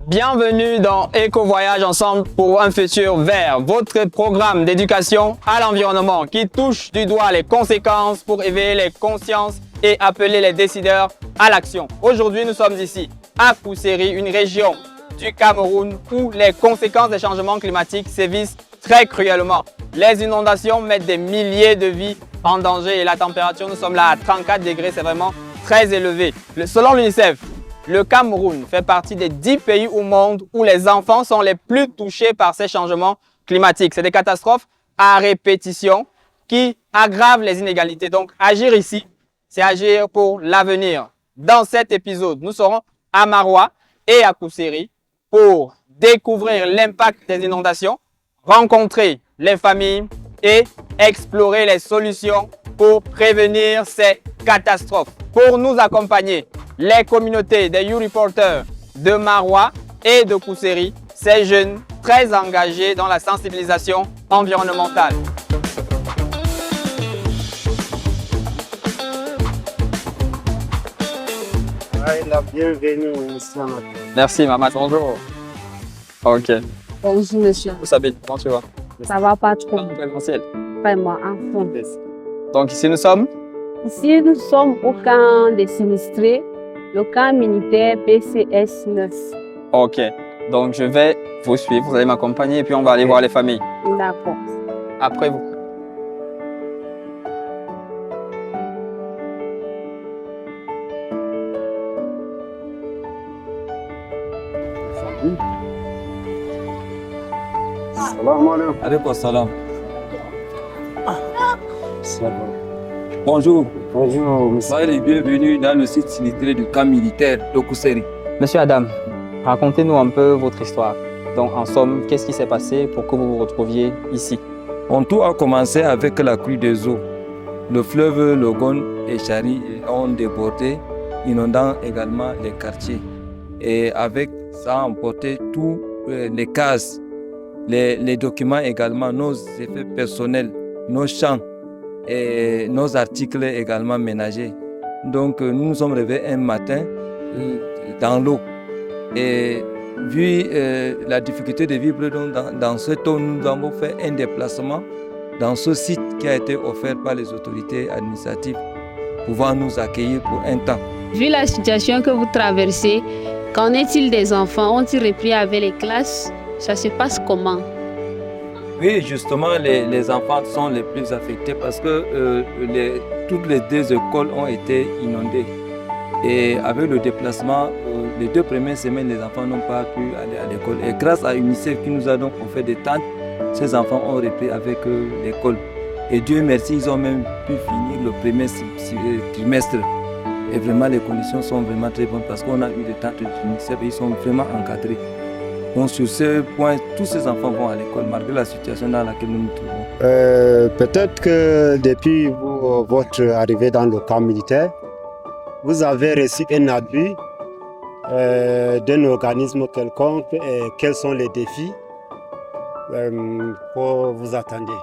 Bienvenue dans Éco-Voyage ensemble pour un futur vert, votre programme d'éducation à l'environnement qui touche du doigt les conséquences pour éveiller les consciences et appeler les décideurs à l'action. Aujourd'hui, nous sommes ici à Kousséri, une région du Cameroun où les conséquences des changements climatiques sévissent très cruellement. Les inondations mettent des milliers de vies en danger et la température, nous sommes là à 34 degrés, c'est vraiment très élevé. Selon l'UNICEF, le Cameroun fait partie des 10 pays au monde où les enfants sont les plus touchés par ces changements climatiques. C'est des catastrophes à répétition qui aggravent les inégalités. Donc, agir ici, c'est agir pour l'avenir. Dans cet épisode, nous serons à Maroua et à Kousséri pour découvrir l'impact des inondations, rencontrer les familles et explorer les solutions pour prévenir ces catastrophes. Pour nous accompagner, les communautés des Youth Reporters de Maroua et de Kousséri, ces jeunes très engagés dans la sensibilisation environnementale. La bienvenue, monsieur. Merci, maman. Bonjour. Ok. Bonjour monsieur. Sabine, comment tu vas? Ça va pas trop. Vraiment, en fond. Donc ici nous sommes? Ici nous sommes au camp des sinistrés, le camp militaire BCS 9. Ok. Donc je vais vous suivre, vous allez m'accompagner et puis on va aller voir les familles. D'accord. Après vous. Alaikum salam. Bonjour. Bonjour, monsieur. Soyez les bienvenus dans le site sinistré du camp militaire de Kousséri. Monsieur Adam, racontez-nous un peu votre histoire. Donc en somme, qu'est-ce qui s'est passé pour que vous vous retrouviez ici? Tout a commencé avec la crue des eaux. Le fleuve Logon et Chari ont débordé, inondant également les quartiers. Et avec ça, on emporté tous les cases, les documents également, nos effets personnels, nos champs et nos articles également ménagers. Donc nous nous sommes réveillés un matin dans l'eau. Et vu la difficulté de vivre dans cette eau, nous avons fait un déplacement dans ce site qui a été offert par les autorités administratives, pouvant nous accueillir pour un temps. Vu la situation que vous traversez, qu'en est-il des enfants? Ont-ils repris avec les classes? Ça se passe comment? Oui, justement, les enfants sont les plus affectés parce que toutes les deux écoles ont été inondées. Et avec le déplacement, les 2 premières semaines, les enfants n'ont pas pu aller à l'école. Et grâce à UNICEF qui nous a donc offert des tentes, ces enfants ont repris avec l'école. Et Dieu merci, ils ont même pu finir le premier trimestre. Et vraiment, les conditions sont vraiment très bonnes parce qu'on a eu des tentes d'UNICEF et ils sont vraiment encadrés. Donc sur ce point, tous ces enfants vont à l'école malgré la situation dans laquelle nous nous trouvons. Peut-être que depuis votre arrivée dans le camp militaire, vous avez reçu un appui d'un organisme quelconque et quels sont les défis que vous attendez?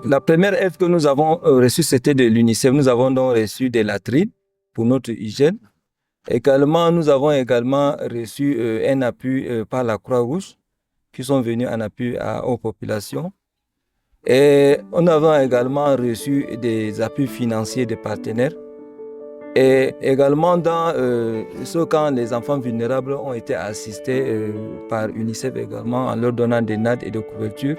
La première aide que nous avons reçue, c'était de l'UNICEF. Nous avons donc reçu des latrines pour notre hygiène. Également, nous avons également reçu un appui par la Croix-Rouge qui sont venus en appui aux populations. Et nous avons également reçu des appuis financiers des partenaires. Et également dans ce camp, les enfants vulnérables ont été assistés par UNICEF également en leur donnant des nattes et des couvertures.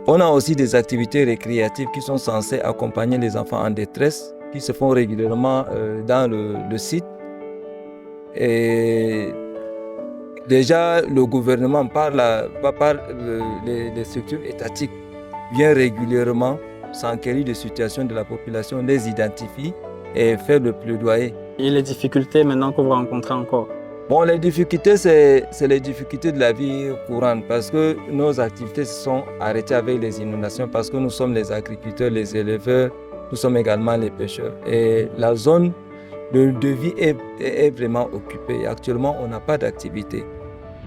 On a aussi des activités récréatives qui sont censées accompagner les enfants en détresse, qui se font régulièrement dans le site. Et déjà, le gouvernement, par les structures étatiques, vient régulièrement s'enquérir des situations de la population, les identifie et fait le plaidoyer. Et les difficultés maintenant que vous rencontrez encore? Bon, les difficultés, c'est les difficultés de la vie courante parce que nos activités se sont arrêtées avec les inondations parce que nous sommes les agriculteurs, les éleveurs, nous sommes également les pêcheurs. Et la zone de vie est vraiment occupée. Actuellement, on n'a pas d'activité.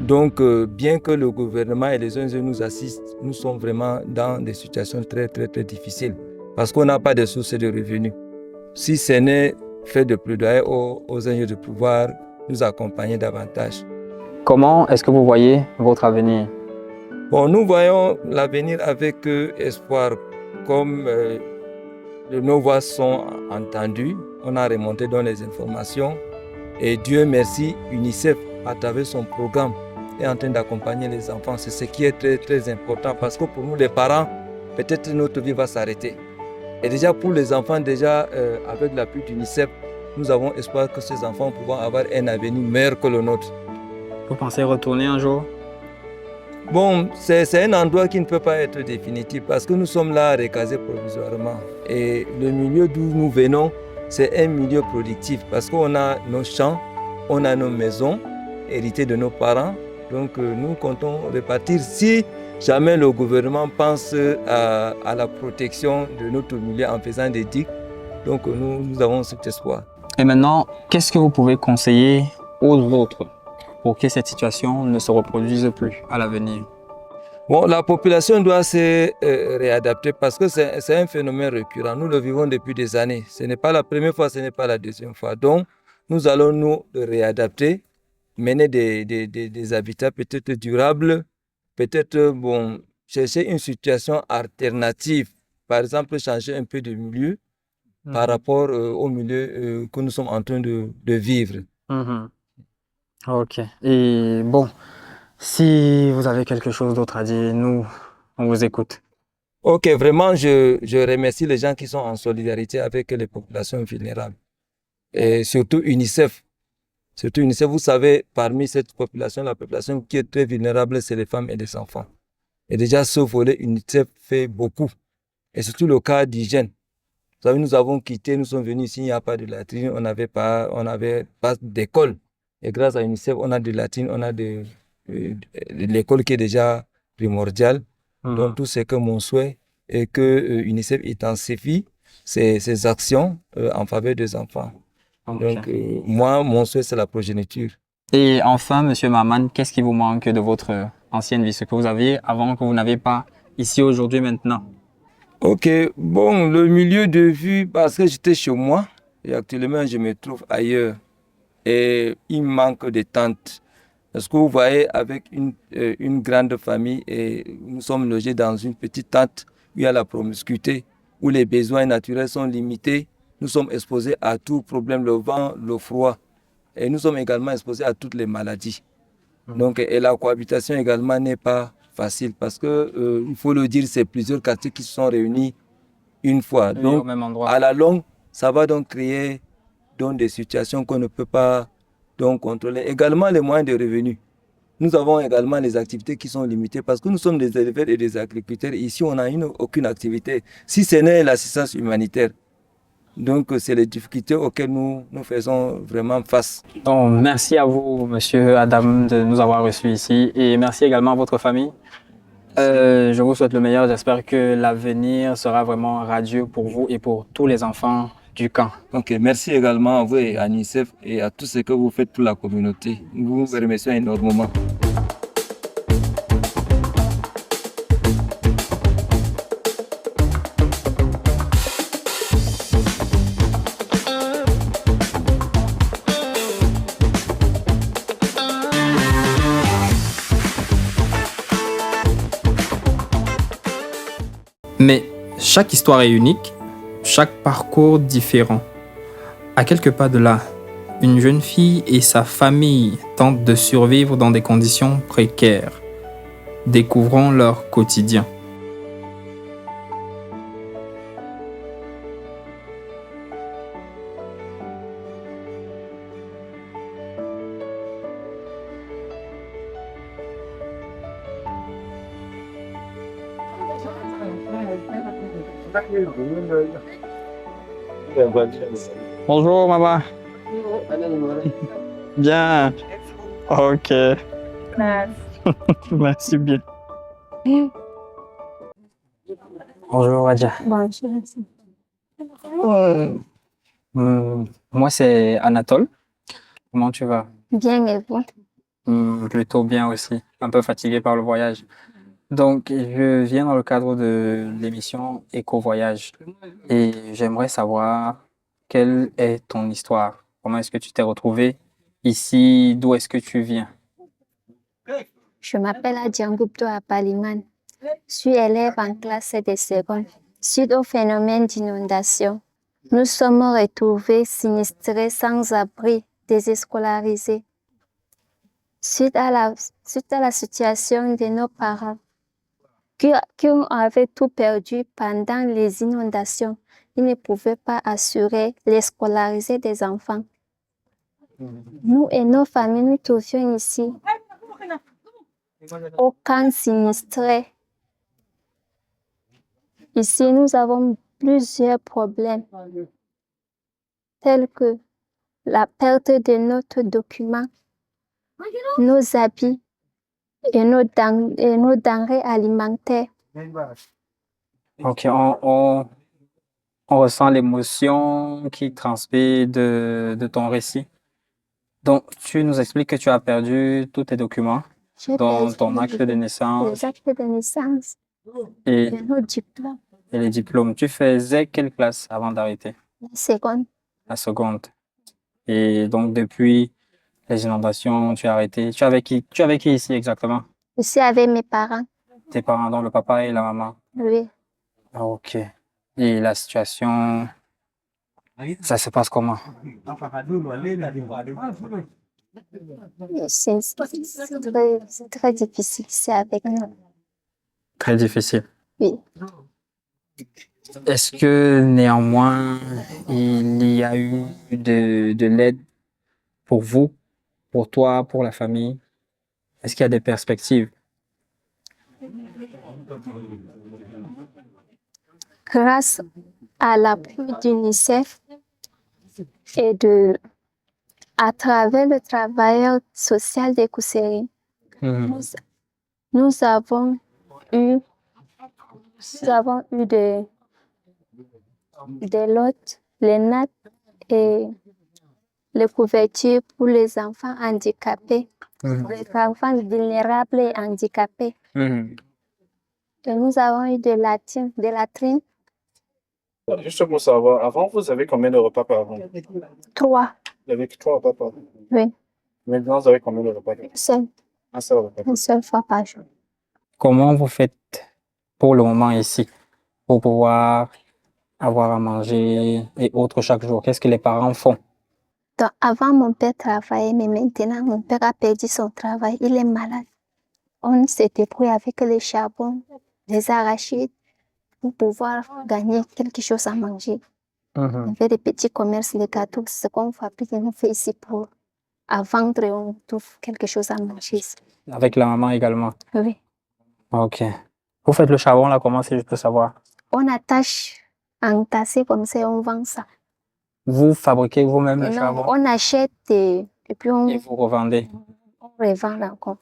Donc, bien que le gouvernement et les ONG nous assistent, nous sommes vraiment dans des situations très difficiles parce qu'on n'a pas de sources de revenus. Si ce n'est fait de plaidoyer aux ONG de pouvoir nous accompagner davantage. Comment est-ce que vous voyez votre avenir? Bon, nous voyons l'avenir avec espoir, comme nos voix sont entendues, on a remonté dans les informations et Dieu merci, UNICEF à travers son programme est en train d'accompagner les enfants. C'est ce qui est très très important parce que pour nous les parents, peut-être notre vie va s'arrêter. Et déjà pour les enfants, déjà avec l'appui d'UNICEF, nous avons espoir que ces enfants pourront avoir un avenir meilleur que le nôtre. Vous pensez retourner un jour? Bon, c'est un endroit qui ne peut pas être définitif parce que nous sommes là recasés provisoirement. Et le milieu d'où nous venons, c'est un milieu productif parce qu'on a nos champs, on a nos maisons héritées de nos parents. Donc nous comptons repartir si jamais le gouvernement pense à la protection de notre milieu en faisant des digues. Donc nous avons cet espoir. Et maintenant, qu'est-ce que vous pouvez conseiller aux autres pour que cette situation ne se reproduise plus à l'avenir? Bon, la population doit se réadapter parce que c'est un phénomène récurrent. Nous le vivons depuis des années. Ce n'est pas la première fois, ce n'est pas la deuxième fois. Donc, nous allons nous réadapter, mener des habitats peut-être durables, peut-être bon, chercher une situation alternative. Par exemple, changer un peu de milieu par rapport au milieu que nous sommes en train de vivre. Ok. Et bon, si vous avez quelque chose d'autre à dire, nous, on vous écoute. Ok, vraiment, je remercie les gens qui sont en solidarité avec les populations vulnérables. Et surtout UNICEF. Surtout UNICEF, vous savez, parmi cette population, la population qui est très vulnérable, c'est les femmes et les enfants. Et déjà, ce volet, UNICEF fait beaucoup. Et surtout le cas d'hygiène. Vous savez, nous avons quitté, nous sommes venus ici, il n'y a pas de latrine, on n'avait pas d'école. Et grâce à UNICEF, on a de latrine, on a de l'école qui est déjà primordiale. Donc, tout ce que mon souhait est que UNICEF intensifie ses actions en faveur des enfants. Okay. Donc, moi, mon souhait, c'est la progéniture. Et enfin, Monsieur Maman, qu'est-ce qui vous manque de votre ancienne vie, ce que vous aviez avant que vous n'avez pas ici aujourd'hui maintenant? Ok, bon, le milieu de vie, parce que j'étais chez moi et actuellement, je me trouve ailleurs. Et il manque de tentes. Parce que vous voyez, avec une grande famille, et nous sommes logés dans une petite tente où il y a la promiscuité, où les besoins naturels sont limités. Nous sommes exposés à tout problème, le vent, le froid. Et nous sommes également exposés à toutes les maladies. Donc, et la cohabitation également n'est pas facile parce que, il faut le dire, c'est plusieurs quartiers qui se sont réunis une fois. Oui, donc, au même endroit. À la longue, ça va donc créer des situations qu'on ne peut pas contrôler. Également, les moyens de revenus. Nous avons également les activités qui sont limitées parce que nous sommes des éleveurs et des agriculteurs. Ici, on n'a aucune activité, si ce n'est l'assistance humanitaire. Donc, c'est les difficultés auxquelles nous faisons vraiment face. Donc, merci à vous, Monsieur Adam, de nous avoir reçus ici. Et merci également à votre famille. Je vous souhaite le meilleur. J'espère que l'avenir sera vraiment radieux pour vous et pour tous les enfants du camp. Ok, merci également à vous et à UNICEF et à tout ce que vous faites pour la communauté. Nous vous remercions énormément. Mais chaque histoire est unique, chaque parcours différent. À quelques pas de là, une jeune fille et sa famille tentent de survivre dans des conditions précaires. Découvrons leur quotidien. Bonjour, maman. Bien. Ok. Merci bien. Bonjour, Radia. Bonjour. Moi, c'est Anatole. Comment tu vas? Bien, et vous? Plutôt bien aussi. Un peu fatigué par le voyage. Donc, je viens dans le cadre de l'émission Éco-Voyage et j'aimerais savoir quelle est ton histoire. Comment est-ce que tu t'es retrouvé ici, d'où est-ce que tu viens? Je m'appelle Adjangupto Apaliman. Je suis élève en classe de seconde. Suite au phénomène d'inondation, nous sommes retrouvés sinistrés, sans abri, désescolarisés. Suite à la situation de nos parents qui avaient tout perdu pendant les inondations, ils ne pouvaient pas assurer les scolariser des enfants. Nous et nos familles, nous trouvions ici au camp sinistré. Ici, nous avons plusieurs problèmes, tels que la perte de notre document, nos habits et nos denrées alimentaires. Ok, on ressent l'émotion qui transpire de ton récit. Donc, tu nous expliques que tu as perdu tous tes documents, J'ai dont perdu ton acte de naissance les actes de naissance et, et nos diplômes. et les diplômes. Tu faisais quelle classe avant d'arrêter? La seconde, La seconde. Et donc, depuis les inondations, tu as arrêté. Tu es avec qui ici exactement? je suis avec mes parents. Tes parents, donc le papa et la maman. Oui. Ah, ok. Et la situation, ça se passe comment? C'est très difficile ici avec nous. Très difficile. Oui. Est-ce que néanmoins, il y a eu de l'aide pour vous, pour toi, pour la famille? Est-ce qu'il y a des perspectives? Grâce à l'appui d'UNICEF et à travers le travailleur social des Kousséri, Mhm. nous avons eu des lots, les nattes et les couvertures pour les enfants handicapés, Mhm. les enfants vulnérables et handicapés. Mhm. Et nous avons eu des latrines, Juste pour savoir, avant, vous avez combien de repas par jour? 3. Vous avez 3 repas par jour. Oui, Maintenant, vous avez combien de repas par jour? Un seul repas. une seule fois par jour. Comment vous faites pour le moment ici, pour pouvoir avoir à manger et autres chaque jour? Qu'est-ce que les parents font? Donc, avant, mon père travaillait, mais maintenant, mon père a perdu son travail. Il est malade. On s'est débrouillé avec les charbons, les arachides, pour pouvoir gagner quelque chose à manger. Mhm. On fait des petits commerces, les gâteaux, ce qu'on fabrique, on fait ici pour à vendre et on trouve quelque chose à manger ici. Avec la maman également. Oui. Ok. Vous faites le charbon là, comment si je peux savoir? On attache en tassé comme ça et on vend ça. Vous fabriquez vous-même le Non, charbon on achète et puis on et vous revendez. revend encore.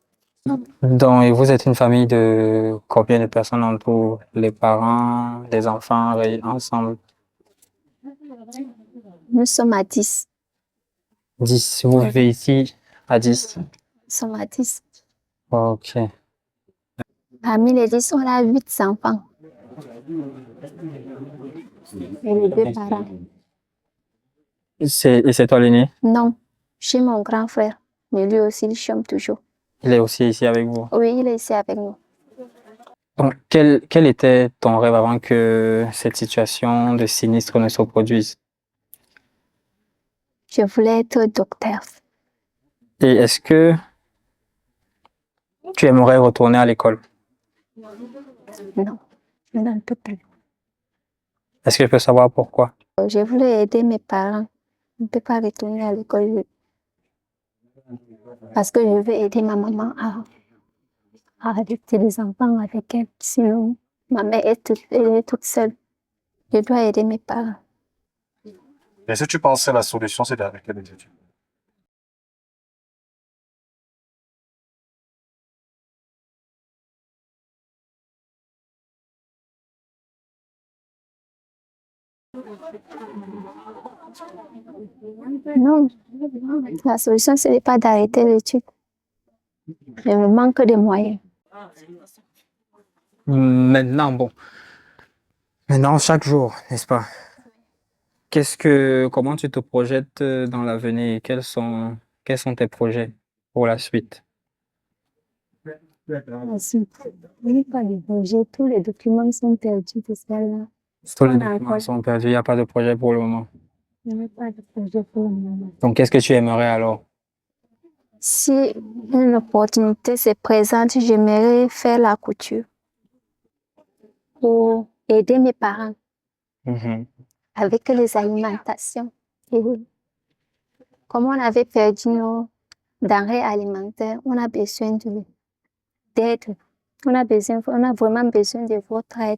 Donc, et vous êtes une famille de combien de personnes en tout? Les parents, les enfants ensemble? Nous sommes à 10. 10. Vous vivez ici à 10? Nous sommes à 10. Ok. Parmi les 10, on a 8 enfants. Et les 2 parents. Et c'est toi l'aîné? Non, chez mon grand frère. Mais lui aussi, il chôme toujours. Il est aussi ici avec vous. Oui, il est ici avec nous. Donc, quel était ton rêve avant que cette situation de sinistre ne se produise? Je voulais être docteur. Et est-ce que tu aimerais retourner à l'école? Non, je n'en peux plus. Est-ce que je peux savoir pourquoi? Je voulais aider mes parents. Je ne peux pas retourner à l'école parce que je veux aider ma maman à adopter les enfants avec elle. Sinon, ma mère elle est toute seule. Je dois aider mes parents. Est-ce que tu penses que la solution, c'est d'arrêter les études? Non, la solution, ce n'est pas d'arrêter l'étude. Je me manque de moyens. Maintenant, bon. Maintenant, chaque jour, n'est-ce pas? Comment tu te projettes dans l'avenir? Quels sont Quels sont tes projets pour la suite? Ensuite, il n'y a pas de projet, tous les documents sont perdus de celle-là. Tous les On a documents encore- sont perdus, il n'y a pas de projet pour le moment. Il n'y a pas de projet pour le moment. Donc, qu'est-ce que tu aimerais alors? Si une opportunité se présente, j'aimerais faire la couture pour aider mes parents Mhm. avec les alimentations. Et comme on avait perdu nos denrées alimentaires, on a besoin d'aide. On a vraiment besoin de votre aide.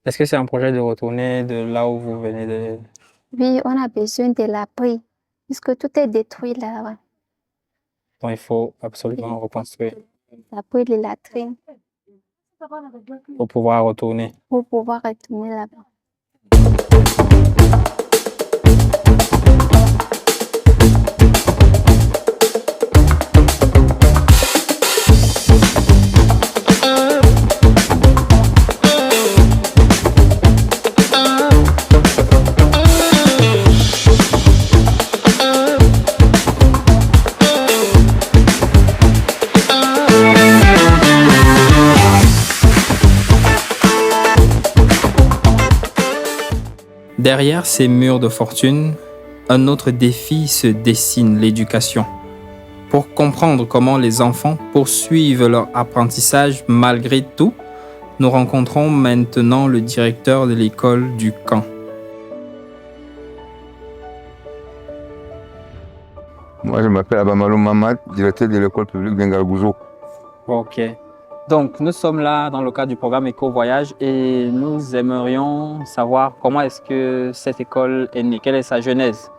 Est-ce que c'est un projet de retourner de là où vous venez de... Oui, on a besoin de l'abri, puisque tout est détruit là-bas. Donc, il faut absolument reconstruire L'abri de latrines pour pouvoir retourner. pour pouvoir retourner là-bas. Derrière ces murs de fortune, un autre défi se dessine, l'éducation. Pour comprendre comment les enfants poursuivent leur apprentissage malgré tout, nous rencontrons maintenant le directeur de l'école du camp. Moi, je m'appelle Abamalou Mamad, directeur de l'école publique d'Engargouzo. Ok. Donc, nous sommes là dans le cadre du programme Éco-Voyage et nous aimerions savoir comment est-ce que cette école est née, quelle est sa genèse.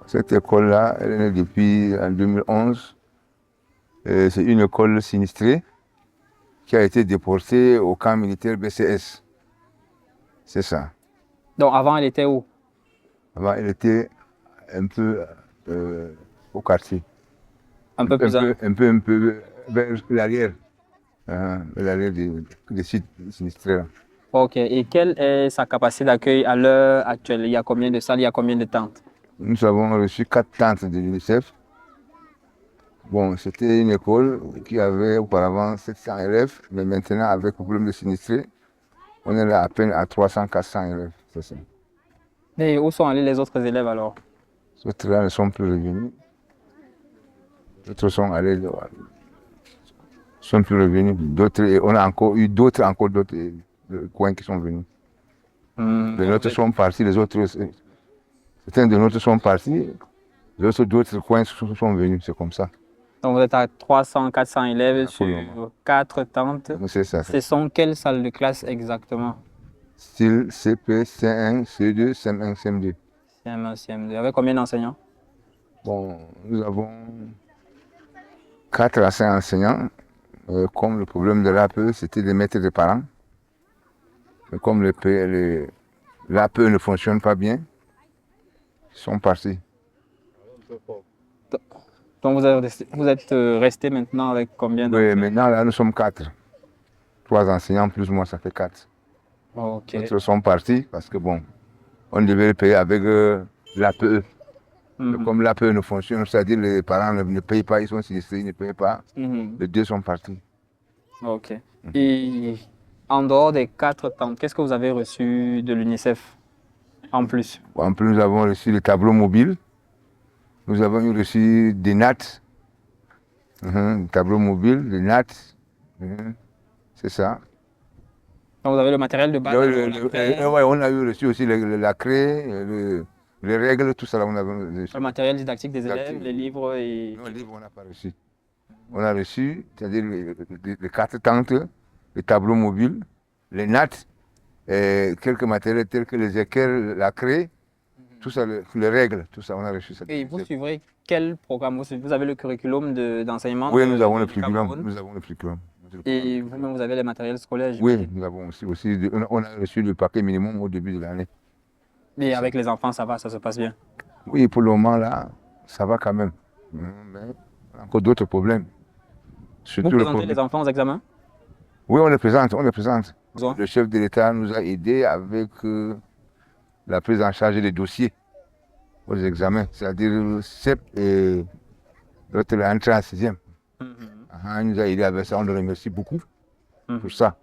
Cette école-là, elle est née depuis en 2011. C'est une école sinistrée qui a été déportée au camp militaire BCS. C'est ça. Donc, avant, elle était où? Avant, elle était un peu au quartier. Un peu plus un peu vers l'arrière. L'arrière des sites sinistrés. Là. Ok. Et quelle est sa capacité d'accueil à l'heure actuelle? Il y a combien de salles, il y a combien de tentes? Nous avons reçu 4 tentes de l'UNICEF. Bon, c'était une école qui avait auparavant 700 élèves, mais maintenant, avec le problème de sinistrés, on est là à peine à 300-400 élèves. C'est ça. Et où sont allés les autres élèves alors? Les autres là ne sont plus revenus. Les autres sont allés, sont plus revenus. D'autres, on a encore eu d'autres coins qui sont venus. Les nôtres sont partis, les autres, certains de nôtres sont partis, les autres d'autres coins sont venus, c'est comme ça. Donc vous êtes à 300-400 élèves Absolument. sur 4 tentes. C'est ça. Ce sont quelles salles de classe exactement? Style CP, C1, C2, CM1, CM2. CM1, CM2. Avec combien d'enseignants? Bon, nous avons 4 à 5 enseignants. Comme le problème de l'APE, c'était de mettre des parents. Mais comme l'APE ne fonctionne pas bien, ils sont partis. Donc vous êtes resté maintenant avec combien d'enseignants? Oui, maintenant là nous sommes 4. 3 enseignants plus moi, ça fait 4. Ok. D'autres sont partis parce que bon, on devait les payer avec l'APE. Mais comme l'APE ne fonctionne, c'est-à-dire les parents ne payent pas, ils sont sinistrés, ils ne payent pas. Les 2 sont partis. Ok. Et en dehors des 4 tentes, qu'est-ce que vous avez reçu de l'UNICEF en plus? En plus, nous avons reçu les tableaux mobiles. Nous avons reçu des nattes. Des tableaux mobiles, des nattes. C'est ça. Donc vous avez le matériel de base? Ouais, on a reçu aussi la craie, les règles, tout ça. Là, on a reçu. Le matériel didactique des élèves, les livres et... Non, les livres, on n'a pas reçu. On a reçu, c'est-à-dire les 4 tentes, les tableaux mobiles, les nattes, et quelques matériels tels que les équerres, la craie, tout ça, les règles, tout ça, on a reçu ça. Et vous suivrez quel programme? Vous avez le curriculum d'enseignement? Oui, nous avons le curriculum. Nous avons le curriculum. Et vous-même, vous avez les matériels scolaires? Oui, nous avons aussi on a reçu le paquet minimum au début de l'année. Et avec les enfants, ça va, ça se passe bien? Oui, pour le moment, là, ça va quand même. Mais on a encore d'autres problèmes. Vous présentez les enfants aux examens? Oui, on les présente, on les présente. Bonsoir. Le chef de l'État nous a aidés avec la prise en charge des dossiers aux examens, c'est-à-dire CEP et L'autre est entré en sixième. Mhm. Il nous a aidé avec ça, on le remercie beaucoup Mhm. pour ça.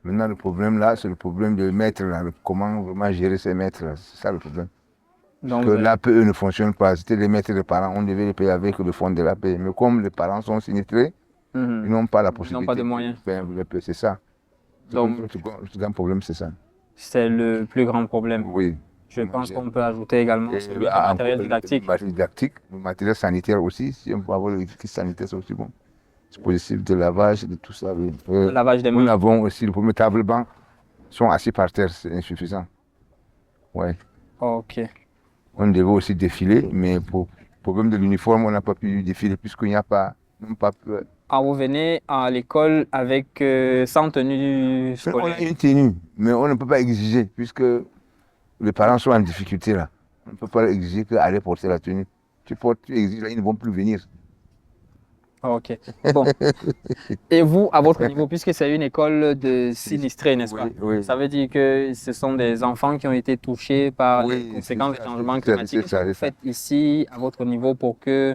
Maintenant, le problème là, c'est le problème de maître, là, comment vraiment gérer ces maîtres là. C'est ça le problème. Donc, Que l'APE ne fonctionne pas. C'était les maîtres de parents, on devait les payer avec le fonds de l'APE. Mais comme les parents sont sinistrés, mhm. ils n'ont pas la Ils possibilité n'ont pas de moyens. faire l'APE, c'est ça. Donc, Le grand problème, c'est ça. c'est le plus grand problème. Oui. Je pense qu'on peut ajouter également Et celui du matériel didactique. Le matériel didactique, le matériel sanitaire aussi. Si on peut avoir le kit sanitaire, c'est aussi bon. Dispositif de lavage, de tout ça. Oui. Le lavage des Nous mains. avons aussi le premier table-banc. Ils sont assis par terre, c'est insuffisant. Ouais. Ok. On devait aussi défiler, mais pour le problème de l'uniforme, on n'a pas pu défiler puisqu'il n'y a pas, même pas pu. Ah, vous venez à l'école avec sans tenue On scolaire. a une tenue, mais on ne peut pas exiger puisque les parents sont en difficulté là. On ne peut pas exiger qu'aller porter la tenue. Tu portes, tu exiges, là, ils ne vont plus venir. Ok. Bon. Et vous, à votre niveau, puisque c'est une école de sinistrés, n'est-ce pas? Oui, oui. Ça veut dire que ce sont des enfants qui ont été touchés par Oui, les conséquences c'est des ça, changements c'est climatiques. ça, Qu'est-ce que vous c'est ça. faites ici, à votre niveau, pour que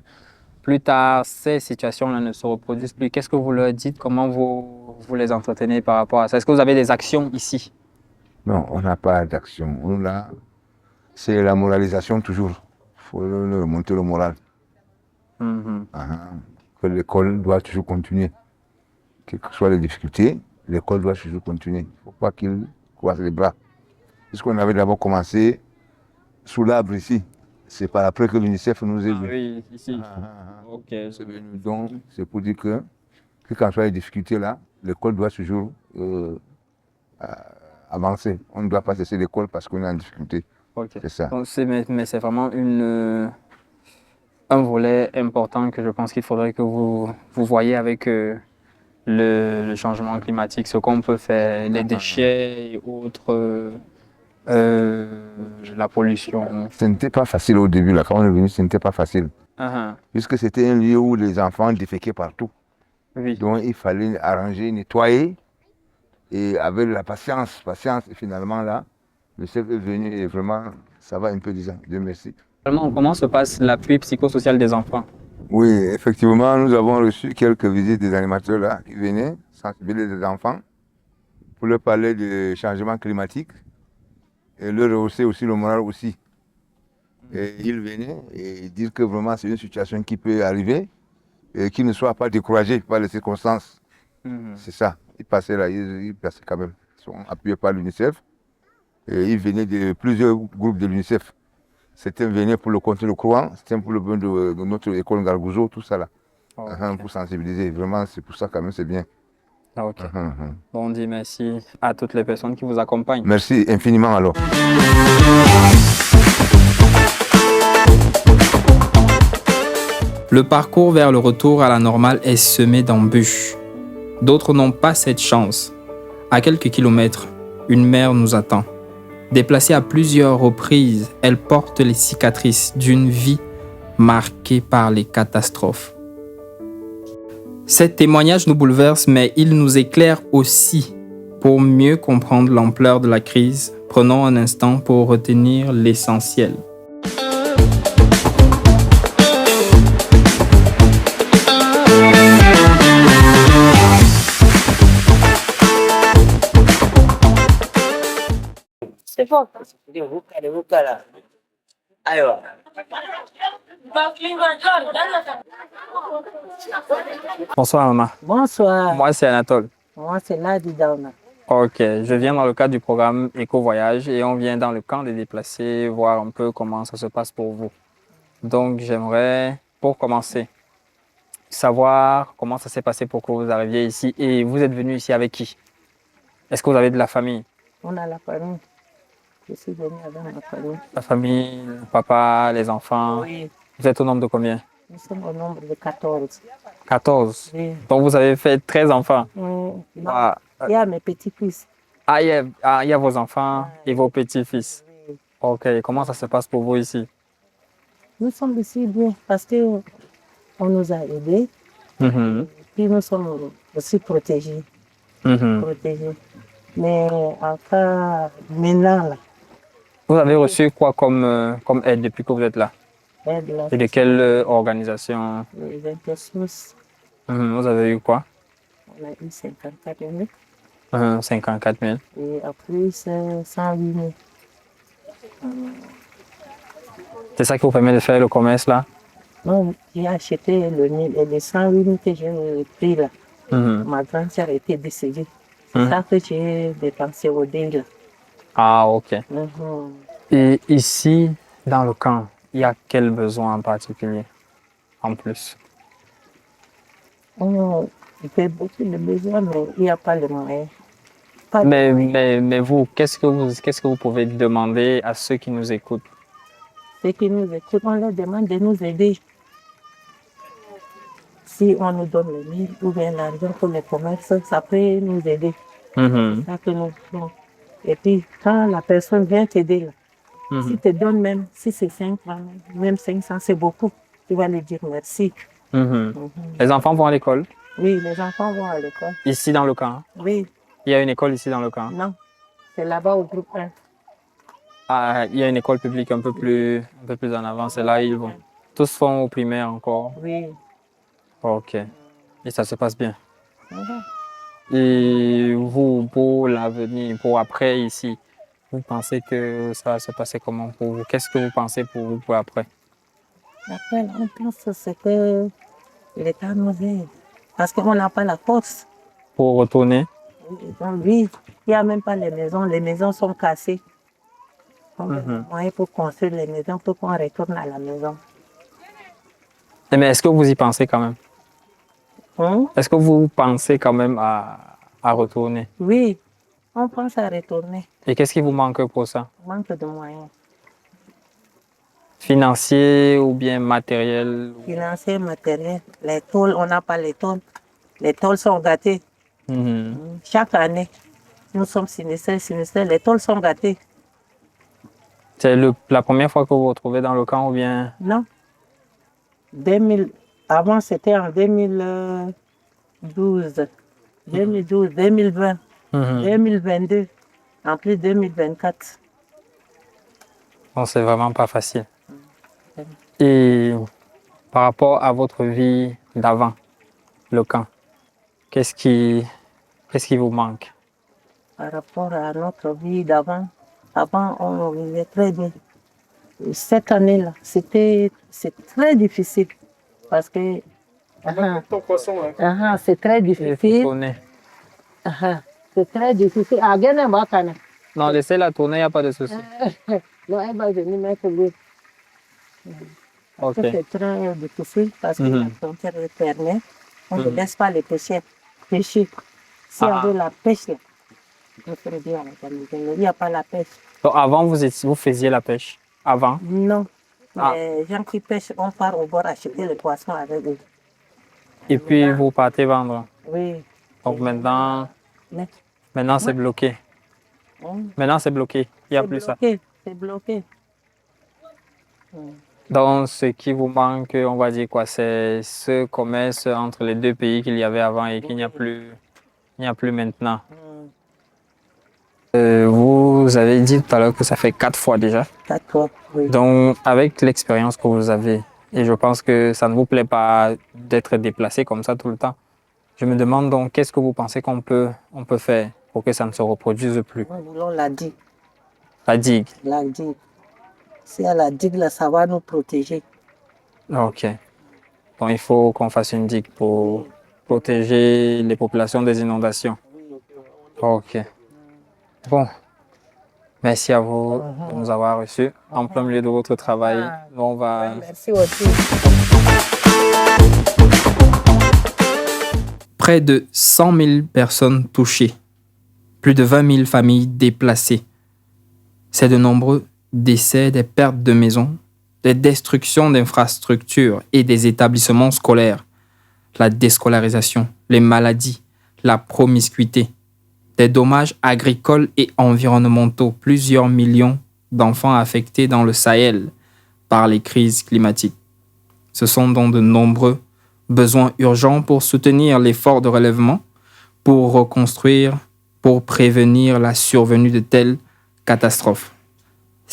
plus tard, ces situations-là ne se reproduisent plus? Qu'est-ce que vous leur dites? Comment vous les entretenez par rapport à ça? Est-ce que vous avez des actions ici? Non, on n'a pas d'action. On là, c'est la moralisation toujours. Il faut leur monter le moral. Mhm. Que l'école doit toujours continuer. Quelles que soient les difficultés, l'école doit toujours continuer. Il ne faut pas qu'ils croisent les bras. Puisqu'on avait d'abord commencé sous l'arbre ici. C'est par après que l'UNICEF nous est Ah venu. oui, ici. Ok. C'est venu. Donc, c'est pour dire que, quand soit les difficultés là, l'école doit toujours avancer. On ne doit pas cesser l'école parce qu'on est en difficulté. Ok. C'est ça. Donc, mais c'est vraiment un volet important que je pense qu'il faudrait que vous voyez avec le changement climatique, ce qu'on peut faire, les déchets et autres, la pollution. Ce n'était pas facile au début, là, quand on est venu, ce n'était pas facile. Puisque c'était un lieu où les enfants déféquaient partout. Oui. Donc il fallait arranger, nettoyer, et avec la patience, et finalement là, le chef est venu et vraiment, ça va un peu déjà, Dieu merci. Comment se passe l'appui psychosocial des enfants? Oui, effectivement, nous avons reçu quelques visites des animateurs là, qui venaient sensibiliser les enfants pour leur parler du changement climatique et leur rehausser aussi le moral aussi. Et ils venaient et dire que vraiment c'est une situation qui peut arriver et qu'ils ne soient pas découragés par les circonstances. C'est ça. Ils passaient là, ils passaient quand même. Ils sont appuyés par l'UNICEF et ils venaient de plusieurs groupes de l'UNICEF. Certains venaient pour le compte de Croix, certains pour le bien de notre école Gargouzo, tout ça là. Pour sensibiliser. Vraiment, c'est pour ça quand même, c'est bien. Ok. Bon, on dit merci à toutes les personnes qui vous accompagnent. Merci infiniment alors. Le parcours vers le retour à la normale est semé d'embûches. D'autres n'ont pas cette chance. À quelques kilomètres, une mère nous attend. Déplacée à plusieurs reprises, elle porte les cicatrices d'une vie marquée par les catastrophes. Ces témoignages nous bouleversent, mais ils nous éclairent aussi. Pour mieux comprendre l'ampleur de la crise, prenons un instant pour retenir l'essentiel. C'est bon. Aïwa. Bonsoir maman. Bonsoir. Moi c'est Anatole. Moi, c'est Ladi Dauna. Ok, je viens dans le cadre du programme Éco-Voyage et on vient dans le camp des déplacés voir un peu comment ça se passe pour vous. Donc j'aimerais, pour commencer, savoir comment ça s'est passé pour que vous arriviez ici et vous êtes venu ici avec qui? Est-ce que vous avez de la famille? On a la famille. Je suis venue avec ma famille. La famille, le papa, les enfants. Oui, Vous êtes au nombre de combien? nous sommes au nombre de 14. 14. Oui. Donc vous avez fait 13 enfants. Non, Ah, il y a mes petits-fils. il y a vos enfants et vos petits-fils. Oui. Ok, comment ça se passe pour vous ici? Nous sommes ici bien parce qu'on nous a aidés. Puis nous sommes aussi protégés. Protégés. Mais enfin, maintenant, là, Vous avez reçu quoi comme aide depuis que vous êtes là? Et de quelle organisation? Les Intersos, Vous avez eu quoi? on a eu 54 000. 54 000. Et après, c'est 108 000. C'est ça qui vous permet de faire le commerce là? Non, j'ai acheté les 108 000 que j'ai pris là. Ma grande sœur était décédée. C'est ça que j'ai dépensé au dé là. Ah, ok. Et ici, dans le camp, il y a quel besoin en particulier en plus? Il fait beaucoup de besoins, mais il n'y a pas les moyens. Mais vous, qu'est-ce que vous pouvez demander à ceux qui nous écoutent? Ceux qui nous écoutent, on leur demande de nous aider. Si on nous donne le 1000 ou bien l'argent pour le commerce, ça peut nous aider. C'est ça que nous faisons. Et puis, quand la personne vient t'aider, si te donne même, si c'est 5 francs, même 500, c'est beaucoup. Tu vas lui dire merci. Les enfants vont à l'école? Oui, les enfants vont à l'école. Ici dans le camp? Oui. Il y a une école ici dans le camp? Non, c'est là-bas au groupe 1. Ah, il y a une école publique un peu plus en avant, c'est là ils vont. Tous font au primaire encore? Oui. Ok. Et ça se passe bien? Et vous, pour l'avenir, pour après ici, vous pensez que ça va se passer comment pour vous? Qu'est-ce que vous pensez pour vous pour après? Après, on pense que l'État nous aide. Parce qu'on n'a pas la force. Pour retourner? Oui, il n'y a même pas les maisons sont cassées. On a des moyens pour construire les maisons pour qu'on retourne à la maison. Mais est-ce que vous y pensez quand même? Est-ce que vous pensez quand même à retourner? Oui, on pense à retourner. Et qu'est-ce qui vous manque pour ça? Manque de moyens. Financier ou bien matériel? Financier, matériel. Les tôles, on n'a pas les tôles. Les tôles sont gâtées. Chaque année, nous sommes sinistrés. Les tôles sont gâtées. C'est la première fois que vous vous retrouvez dans le camp ou bien? Non. Avant, c'était en 2012, 2020, 2022, en plus 2024. Bon, c'est vraiment pas facile. Et par rapport à votre vie d'avant, le camp, qu'est-ce qui vous manque? Par rapport à notre vie d'avant, avant, on vivait très bien. Cette année-là, c'est très difficile parce que c'est très difficile. C'est très difficile. Non, laissez-la tourner, il n'y a pas de souci. Non, elle va venir mettre l'eau. C'est très difficile parce que la frontière est fermée. On ne laisse pas les pêcheurs pêcher. Si on veut la pêche, là, on ferait bien avec la maison. Il n'y a pas la pêche. Donc avant, vous faisiez la pêche? Avant? Non. Les gens qui pêchent, on part au bord acheter les poissons avec eux. Et puis vous partez vendre? Oui. Donc maintenant c'est bloqué. Maintenant c'est bloqué. Il n'y a plus ça. C'est bloqué. Donc ce qui vous manque, on va dire quoi? C'est ce commerce entre les deux pays qu'il y avait avant et qu'il n'y a plus maintenant. Vous avez dit tout à l'heure que ça fait 4 fois déjà. 4 fois, oui. Donc, avec l'expérience que vous avez, et je pense que ça ne vous plaît pas d'être déplacé comme ça tout le temps, je me demande donc qu'est-ce que vous pensez qu'on peut faire pour que ça ne se reproduise plus? Nous voulons la digue. La digue? La digue. Si à la digue, là, ça va nous protéger. Ok. Donc, il faut qu'on fasse une digue pour protéger les populations des inondations. Ok. Bon, merci à vous de nous avoir reçus en plein milieu de votre travail. On va... Merci aussi. Près de 100 000 personnes touchées, plus de 20 000 familles déplacées. C'est de nombreux décès, des pertes de maisons, des destructions d'infrastructures et des établissements scolaires, la déscolarisation, les maladies, la promiscuité, des dommages agricoles et environnementaux, plusieurs millions d'enfants affectés dans le Sahel par les crises climatiques. Ce sont donc de nombreux besoins urgents pour soutenir l'effort de relèvement, pour reconstruire, pour prévenir la survenue de telles catastrophes.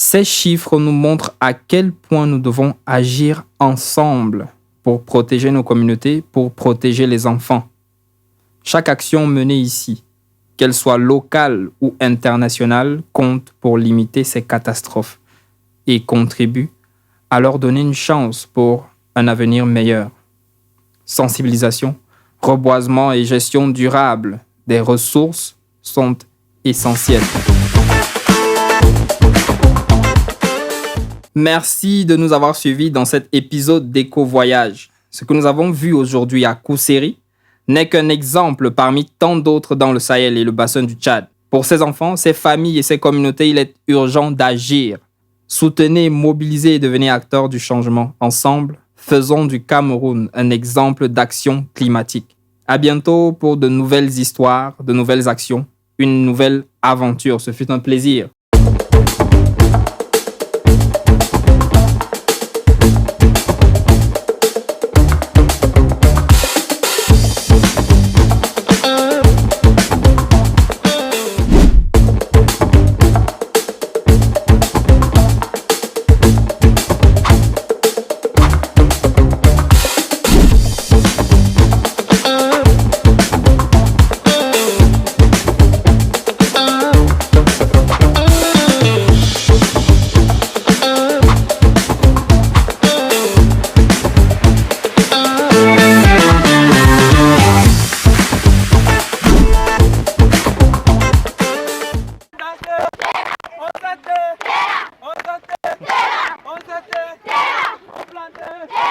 Ces chiffres nous montrent à quel point nous devons agir ensemble pour protéger nos communautés, pour protéger les enfants. Chaque action menée ici, qu'elle soit locale ou internationale, compte pour limiter ces catastrophes et contribue à leur donner une chance pour un avenir meilleur. Sensibilisation, reboisement et gestion durable des ressources sont essentielles. Merci de nous avoir suivis dans cet épisode d'Éco-Voyage. Ce que nous avons vu aujourd'hui à Kousséri n'est qu'un exemple parmi tant d'autres dans le Sahel et le bassin du Tchad. Pour ces enfants, ces familles et ces communautés, il est urgent d'agir. Soutenez, mobilisez et devenez acteurs du changement. Ensemble, faisons du Cameroun un exemple d'action climatique. À bientôt pour de nouvelles histoires, de nouvelles actions, une nouvelle aventure. Ce fut un plaisir. On plante.